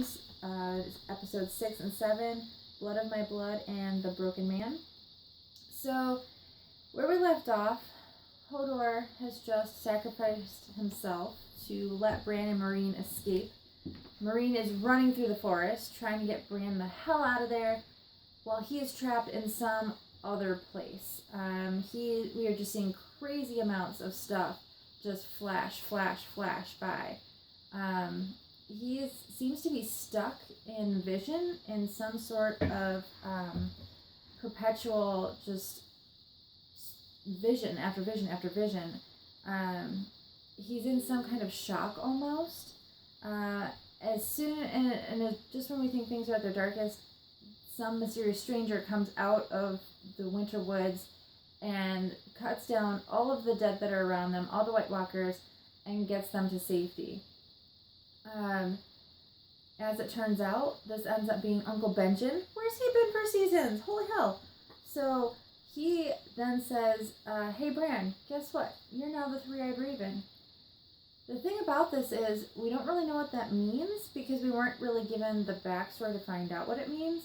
Dreams, episodes 6 and 7, Blood of My Blood, and The Broken Man. So, where we left off, Hodor has just sacrificed himself to let Bran and Meereen escape. Meereen is running through the forest, trying to get Bran the hell out of there, while he is trapped in some other place. We are just seeing crazy amounts of stuff just flash by. He seems to be stuck in vision, in some sort of perpetual just vision after vision after vision. He's in some kind of shock almost. Just when we think things are at their darkest, some mysterious stranger comes out of the winter woods and cuts down all of the dead that are around them, all the White Walkers, and gets them to safety. As it turns out, this ends up being Uncle Benjen. Where's he been for seasons? Holy hell. So he then says, hey Bran, guess what? You're now the Three-Eyed Raven. The thing about this is, we don't really know what that means because we weren't really given the backstory to find out what it means.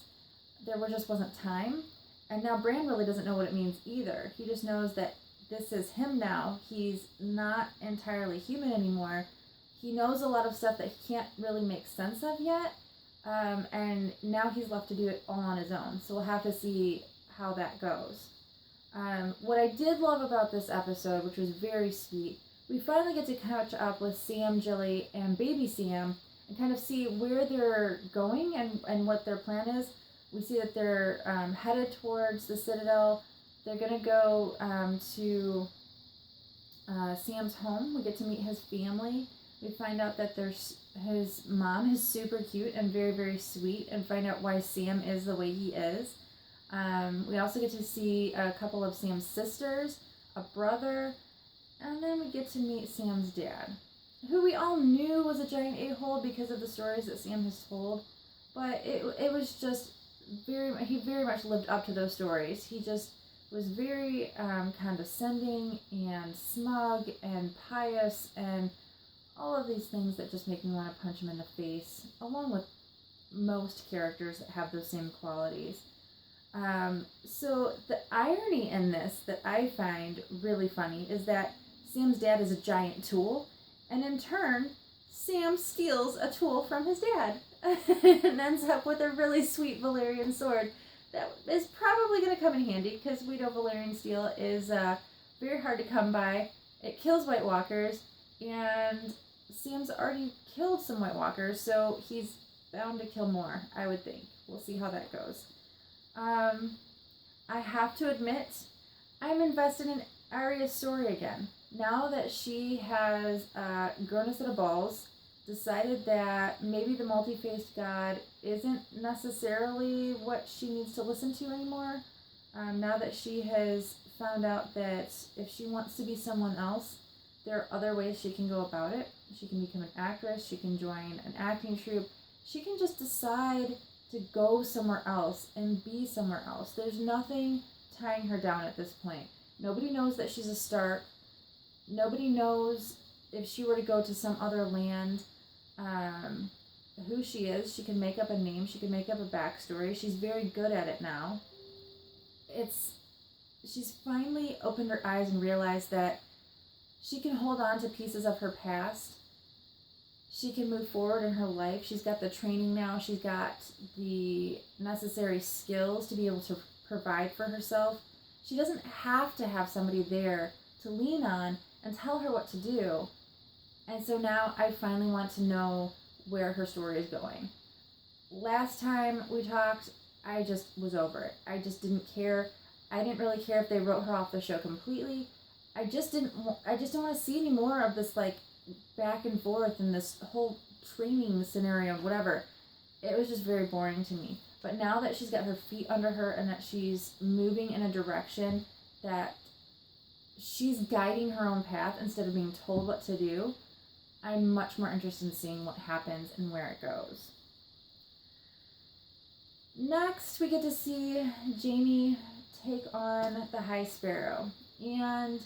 There just wasn't time. And now Bran really doesn't know what it means either. He just knows that this is him now. He's not entirely human anymore. He knows a lot of stuff that he can't really make sense of yet. And now he's left to do it all on his own. So we'll have to see how that goes. What I did love about this episode, which was very sweet, we finally get to catch up with Sam, Gilly, and baby Sam and kind of see where they're going and what their plan is. We see that they're headed towards the Citadel. They're going to go to Sam's home. We get to meet his family. We find out that his mom is super cute and very, very sweet, and find out why Sam is the way he is. We also get to see a couple of Sam's sisters, a brother, and then we get to meet Sam's dad, who we all knew was a giant a-hole because of the stories that Sam has told, but it was just he very much lived up to those stories. He just was very condescending and smug and pious and all of these things that just make me want to punch him in the face, along with most characters that have those same qualities. So the irony in this that I find really funny is that Sam's dad is a giant tool, and in turn, Sam steals a tool from his dad and ends up with a really sweet Valyrian sword that is probably going to come in handy because we know Valyrian steel is very hard to come by. It kills White Walkers, and Sam's already killed some White Walkers, so he's bound to kill more, I would think. We'll see how that goes. I have to admit, I'm invested in Arya's story again. Now that she has grown a set of balls, decided that maybe the multi-faced god isn't necessarily what she needs to listen to anymore. Now that she has found out that if she wants to be someone else, there are other ways she can go about it. She can become an actress, she can join an acting troupe, she can just decide to go somewhere else and be somewhere else. There's nothing tying her down at this point. Nobody knows that she's a Stark. Nobody knows if she were to go to some other land, who she is. She can make up a name. She can make up a backstory. She's very good at it now. She's finally opened her eyes and realized that she can hold on to pieces of her past. She can move forward in her life. She's got the training now. She's got the necessary skills to be able to provide for herself. She doesn't have to have somebody there to lean on and tell her what to do. And so now I finally want to know where her story is going. Last time we talked, I just was over it. I just didn't care. I didn't really care if they wrote her off the show completely. I just don't want to see any more of this like back and forth and this whole training scenario, whatever. It was just very boring to me. But now that she's got her feet under her and that she's moving in a direction that she's guiding her own path instead of being told what to do, I'm much more interested in seeing what happens and where it goes. Next, we get to see Jaime take on the High Sparrow and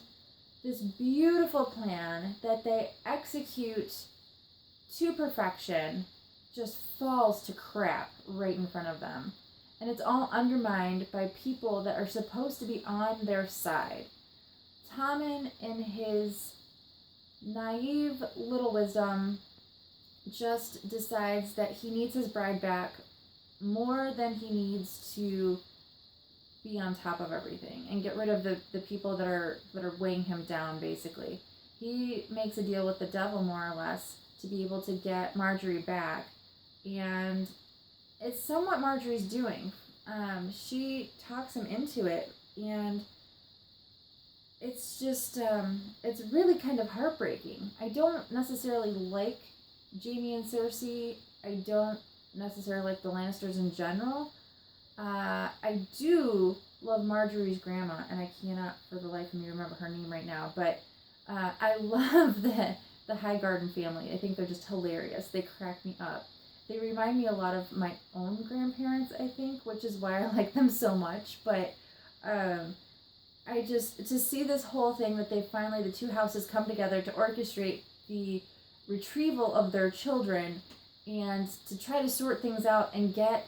this beautiful plan that they execute to perfection just falls to crap right in front of them. And it's all undermined by people that are supposed to be on their side. Tommen, in his naive little wisdom, just decides that he needs his bride back more than he needs to be on top of everything and get rid of the people that are weighing him down, basically. He makes a deal with the devil, more or less, to be able to get Margaery back. And it's somewhat Margaery's doing. She talks him into it, and it's just, it's really kind of heartbreaking. I don't necessarily like Jaime and Cersei. I don't necessarily like the Lannisters in general. I do love Margaery's grandma, and I cannot for the life of me remember her name right now, but I love the Highgarden family. I think they're just hilarious. They crack me up. They remind me a lot of my own grandparents, I think, which is why I like them so much. But I just, to see this whole thing that they finally, the two houses come together to orchestrate the retrieval of their children and to try to sort things out and get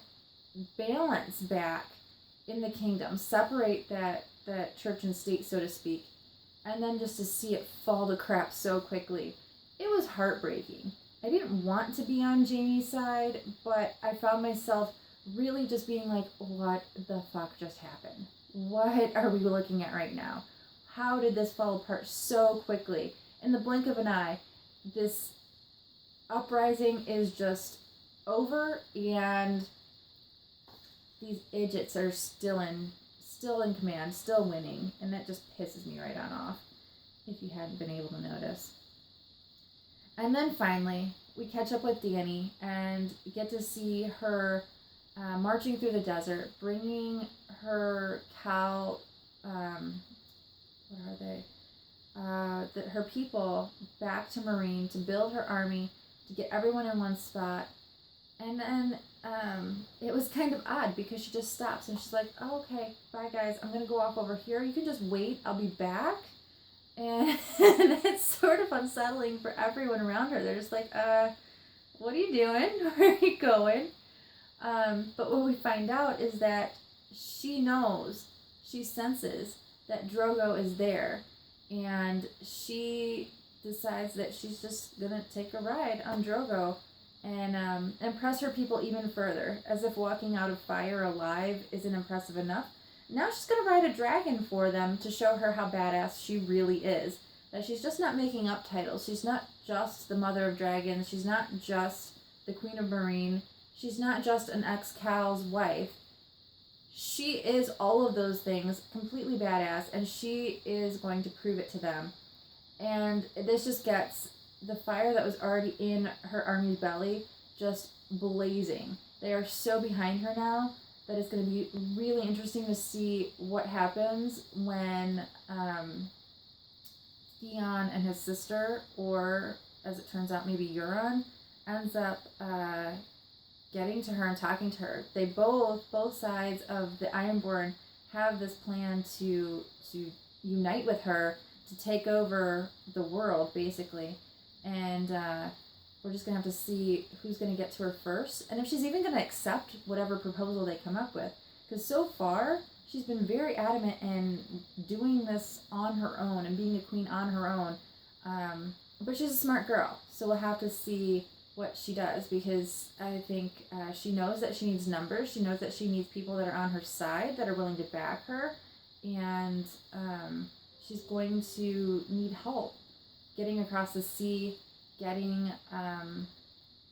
balance back in the kingdom, separate that church and state, so to speak, and then just to see it fall to crap so quickly. It was heartbreaking. I didn't want to be on Jaime's side, but I found myself really just being like, what the fuck just happened? What are we looking at right now? How did this fall apart so quickly? In the blink of an eye, this uprising is just over, and these idiots are still in command, still winning, and that just pisses me right on off, if you hadn't been able to notice. And then finally, we catch up with Dany and get to see her marching through the desert, bringing her cow, what are they? Her people back to Meereen to build her army, to get everyone in one spot. And then it was kind of odd because she just stops and she's like, oh, okay, bye guys, I'm going to go off over here. You can just wait, I'll be back. And it's sort of unsettling for everyone around her. They're just like, what are you doing? Where are you going? But what we find out is that she knows, she senses that Drogo is there. And she decides that she's just going to take a ride on Drogo and impress her people even further, as if walking out of fire alive isn't impressive enough. Now she's going to ride a dragon for them to show her how badass she really is. That she's just not making up titles. She's not just the mother of dragons. She's not just the queen of Meereen. She's not just an ex-Cal's wife. She is all of those things, completely badass, and she is going to prove it to them. And this just gets the fire that was already in her army's belly just blazing. They are so behind her now that it's going to be really interesting to see what happens when Theon and his sister, or as it turns out maybe Euron, ends up getting to her and talking to her. They both sides of the Ironborn have this plan to unite with her to take over the world, basically. And we're just going to have to see who's going to get to her first, and if she's even going to accept whatever proposal they come up with. Because so far, she's been very adamant in doing this on her own and being a queen on her own. But she's a smart girl, so we'll have to see what she does, because I think she knows that she needs numbers. She knows that she needs people that are on her side, that are willing to back her, and she's going to need help getting across the sea, getting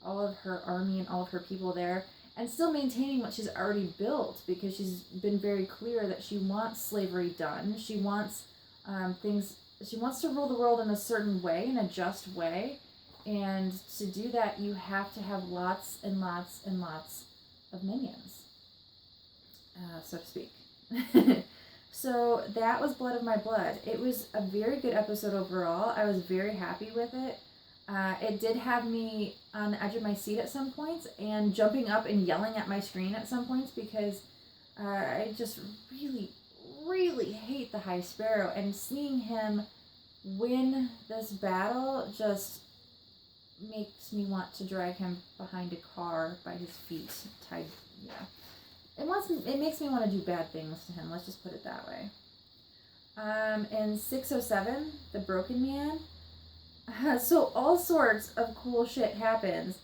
all of her army and all of her people there, and still maintaining what she's already built, because she's been very clear that she wants slavery done. She wants she wants to rule the world in a certain way, in a just way, and to do that you have to have lots and lots and lots of minions, so to speak. So that was Blood of My Blood. It was a very good episode overall. I was very happy with it. It did have me on the edge of my seat at some points and jumping up and yelling at my screen at some points, because I just really, really hate the High Sparrow, and seeing him win this battle just makes me want to drag him behind a car by his feet, tied. Yeah, it makes me want to do bad things to him. Let's just put it that way. In 607, the Broken Man. So all sorts of cool shit happens.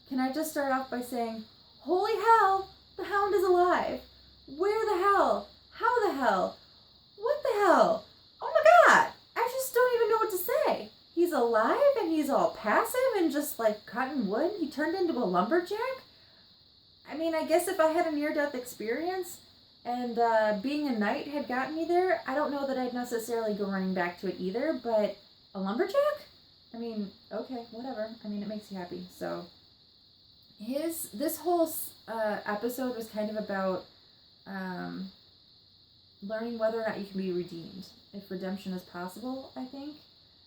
Can I just start off by saying, holy hell, the Hound is alive. Where the hell? How the hell? What the hell? Oh my god! I just don't even know what to say. He's alive and he's all passive and just like cutting wood. He turned into a lumberjack? I mean, I guess if I had a near-death experience and being a knight had gotten me there, I don't know that I'd necessarily go running back to it either, but a lumberjack? I mean, okay, whatever. I mean, it makes you happy. So this whole episode was kind of about learning whether or not you can be redeemed, if redemption is possible. I think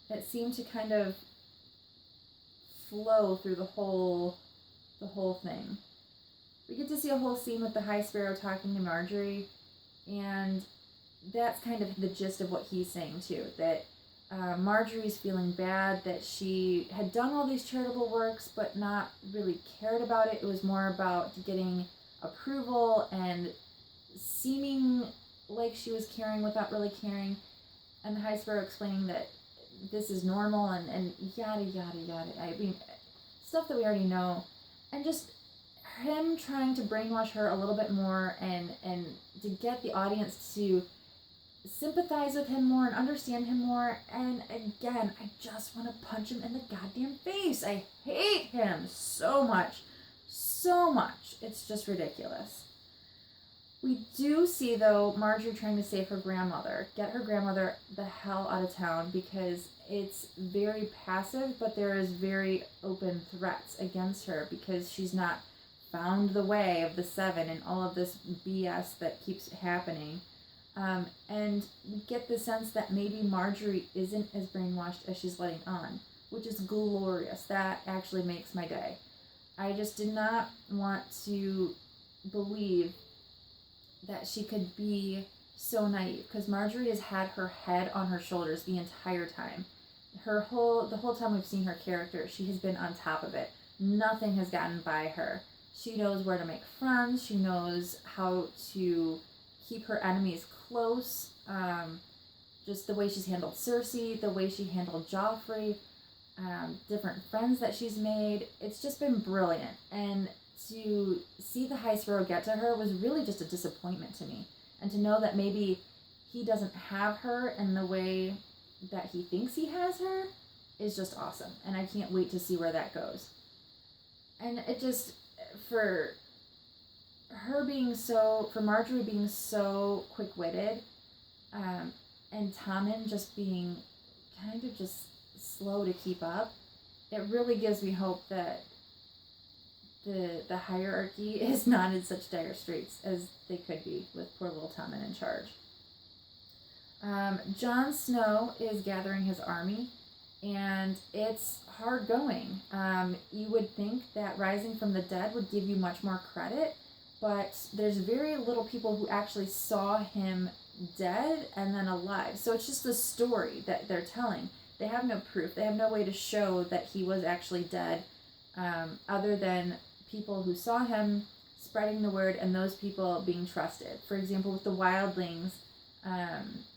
it seemed to kind of flow through the whole thing. We get to see a whole scene with the High Sparrow talking to Marjorie, and that's kind of the gist of what he's saying too, that Marjorie's feeling bad that she had done all these charitable works but not really cared about it. It was more about getting approval and seeming like she was caring without really caring, and the High Sparrow explaining that this is normal and yada yada yada. I mean, stuff that we already know, and just him trying to brainwash her a little bit more and to get the audience to sympathize with him more and understand him more. And again, I just want to punch him in the goddamn face. I hate him so much. It's just ridiculous. We do see, though, Marjorie trying to save her grandmother, get her grandmother the hell out of town, because it's very passive, but there is very open threats against her because she's not found the way of the seven and all of this BS that keeps happening. And we get the sense that maybe Marjorie isn't as brainwashed as she's letting on, which is glorious. That actually makes my day. I just did not want to believe that she could be so naive, because Marjorie has had her head on her shoulders the entire time. The whole time we've seen her character, she has been on top of it. Nothing has gotten by her. She knows where to make friends. She knows how to keep her enemies close. Just the way she's handled Cersei, the way she handled Joffrey, different friends that she's made. It's just been brilliant. And to see the High Sparrow get to her was really just a disappointment to me. And to know that maybe he doesn't have her in the way that he thinks he has her is just awesome. And I can't wait to see where that goes. And it just, for Marjorie being so quick-witted, and Tommen just being kind of just slow to keep up, it really gives me hope that the hierarchy is not in such dire straits as they could be with poor little Tommen in charge. Jon Snow is gathering his army, and it's hard going. You would think that rising from the dead would give you much more credit, but there's very little people who actually saw him dead and then alive. So it's just the story that they're telling. They have no proof. They have no way to show that he was actually dead, other than people who saw him spreading the word and those people being trusted. For example, with the wildlings,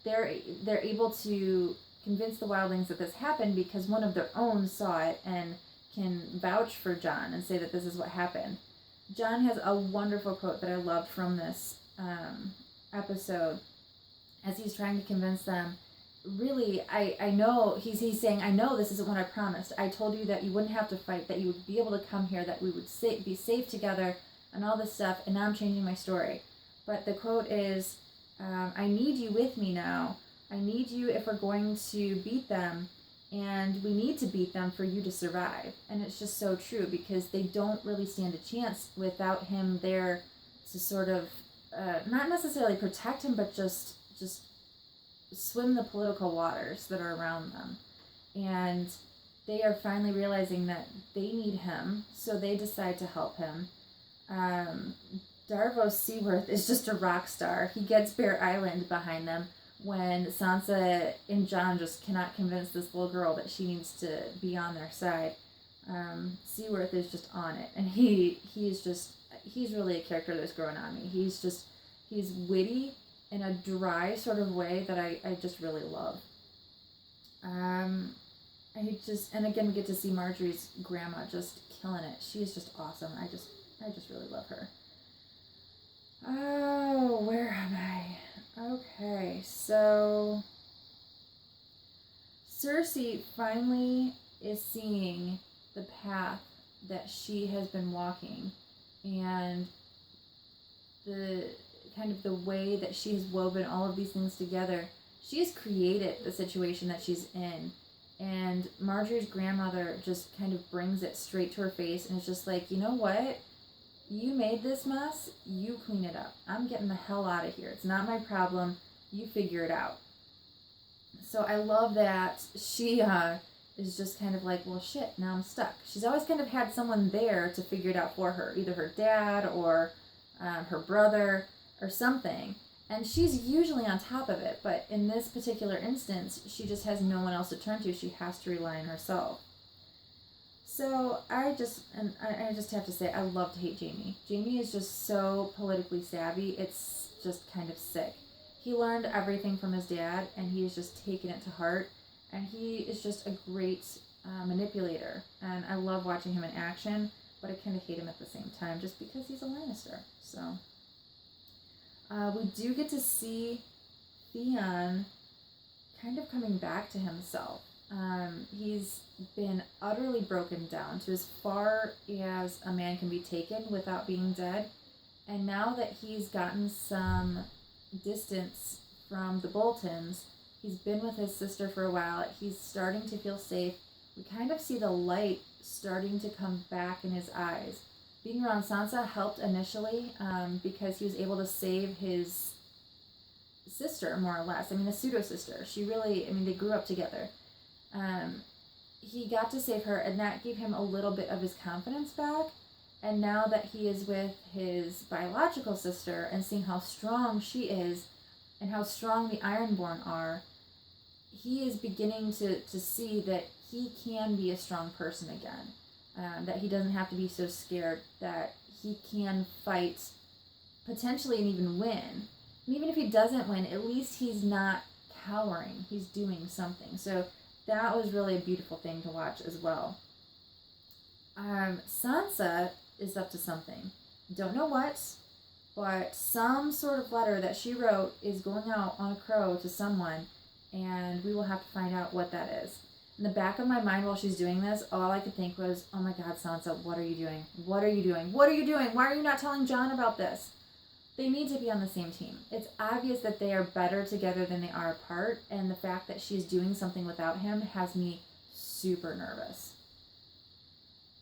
they're able to convince the wildlings that this happened because one of their own saw it and can vouch for Jon and say that this is what happened. Jon has a wonderful quote that I loved from this episode as he's trying to convince them. Really, I know, he's saying, I know this isn't what I promised. I told you that you wouldn't have to fight, that you would be able to come here, that we would be safe together and all this stuff, and now I'm changing my story. But the quote is, I need you with me now. I need you if we're going to beat them, and we need to beat them for you to survive. And it's just so true, because they don't really stand a chance without him there to sort of, not necessarily protect him, but just swim the political waters that are around them. And they are finally realizing that they need him, so they decide to help him. Davos Seaworth is just a rock star. He gets Bear Island behind them when Sansa and Jon just cannot convince this little girl that she needs to be on their side. Seaworth is just on it, and he's really a character that's grown on me. He's witty in a dry sort of way that I just really love. And again, we get to see Marjorie's grandma just killing it. She's just awesome. I just really love her. Oh, where am I? Okay, so Cersei finally is seeing the path that she has been walking, and the kind of the way that she has woven all of these things together. She has created the situation that she's in, and Marjorie's grandmother just kind of brings it straight to her face and is just like, you know what? You made this mess, you clean it up. I'm getting the hell out of here. It's not my problem. You figure it out. So I love that she is just kind of like, well, shit, now I'm stuck. She's always kind of had someone there to figure it out for her, either her dad or her brother or something. And she's usually on top of it, but in this particular instance, she just has no one else to turn to. She has to rely on herself. So I just have to say, I love to hate Jaime. Jaime is just so politically savvy. It's just kind of sick. He learned everything from his dad, and he has just taken it to heart. And he is just a great manipulator. And I love watching him in action, but I kind of hate him at the same time, just because he's a Lannister. So we do get to see Theon kind of coming back to himself. He's been utterly broken down to as far as a man can be taken without being dead. And now that he's gotten some distance from the Boltons, he's been with his sister for a while, he's starting to feel safe. We kind of see the light starting to come back in his eyes. Being around Sansa helped initially because he was able to save his sister, more or less. I mean, a pseudo-sister. They grew up together. He got to save her, and that gave him a little bit of his confidence back. And now that he is with his biological sister and seeing how strong she is and how strong the Ironborn are, he is beginning to see that he can be a strong person again. That he doesn't have to be so scared, that he can fight potentially and even win. And even if he doesn't win, at least he's not cowering. He's doing something. So that was really a beautiful thing to watch as well. Sansa is up to something. Don't know what, but some sort of letter that she wrote is going out on a crow to someone, and we will have to find out what that is. In the back of my mind while she's doing this, all I could think was, oh my God, Sansa, what are you doing? What are you doing? What are you doing? Why are you not telling Jon about this? They need to be on the same team. It's obvious that they are better together than they are apart, and the fact that she's doing something without him has me super nervous.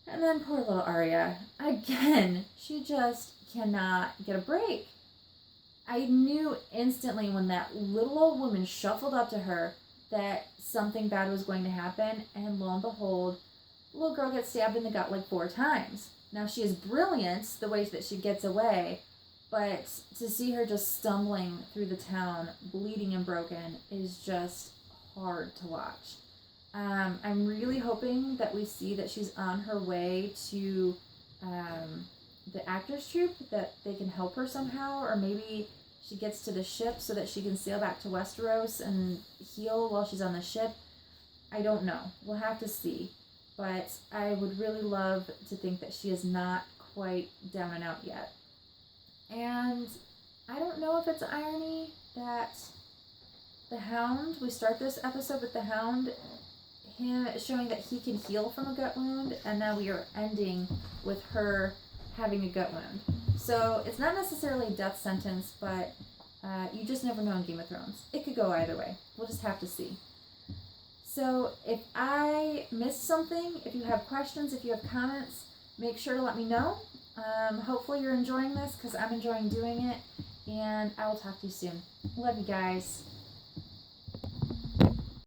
And then poor little Arya. Again, she just cannot get a break. I knew instantly when that little old woman shuffled up to her that something bad was going to happen, and lo and behold, the little girl gets stabbed in the gut like 4 times. Now, she is brilliant the way that she gets away, but to see her just stumbling through the town, bleeding and broken, is just hard to watch. I'm really hoping that we see that she's on her way to the actors troupe, that they can help her somehow, or maybe she gets to the ship so that she can sail back to Westeros and heal while she's on the ship. I don't know. We'll have to see. But I would really love to think that she is not quite down and out yet. And I don't know if it's irony that the Hound, we start this episode with the Hound, him showing that he can heal from a gut wound, and now we are ending with her having a gut wound. So it's not necessarily a death sentence, but you just never know in Game of Thrones. It could go either way. We'll just have to see. So if I missed something, if you have questions, if you have comments, make sure to let me know. Hopefully you're enjoying this, because I'm enjoying doing it, and I will talk to you soon. Love you guys.